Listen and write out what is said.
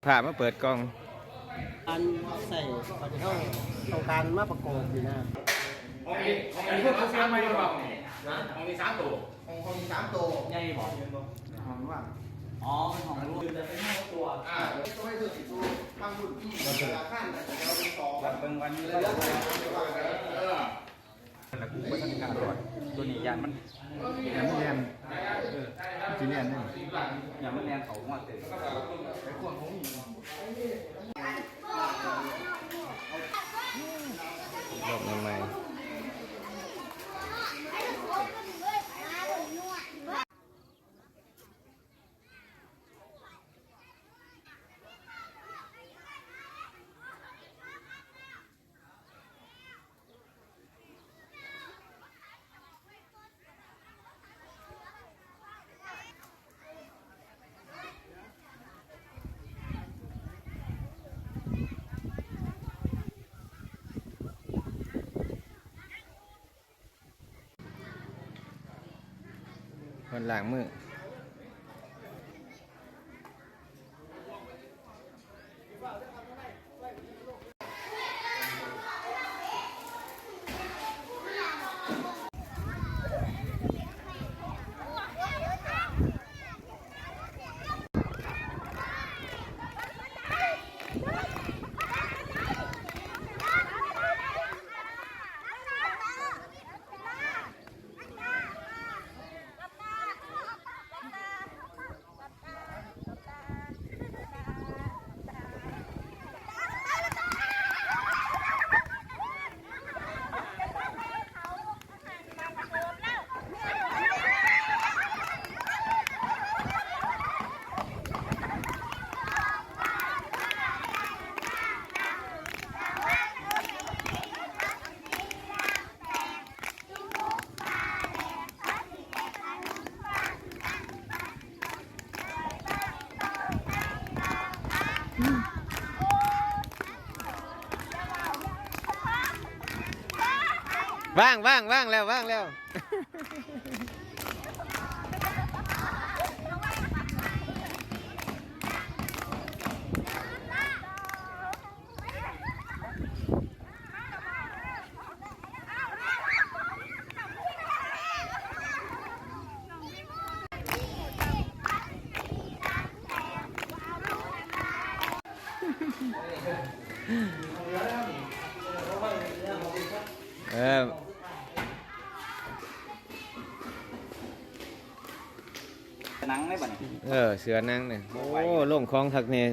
ผ้ามาเปิดกล่องการใส่ปฏิเข้าต้องการมาประกอบอยู่นะของพวกเขาเสียมาอยู่บ่ของมี3ตัวของมี3ตัวใหญ่บ่ของว่าอ๋อเป็นของลูกจะเป็น5ตัวต้องให้ตัวสิตัวบางรุ่นที่ราคาแต่เราเป็น2วันเบิ่งวันนี้แล้วแต่กูไม่ทันการรอดตัวนี้ยานมันแรงจีเนียนนี่ยานมันแรงเขาหัวเตะไปขวางของลบยังไงคนหลังมือว่างแล้วนังได้ป่ะเนี่ยเสือนั่งเนี่ยโอ้ลงคลองทักเนี่ย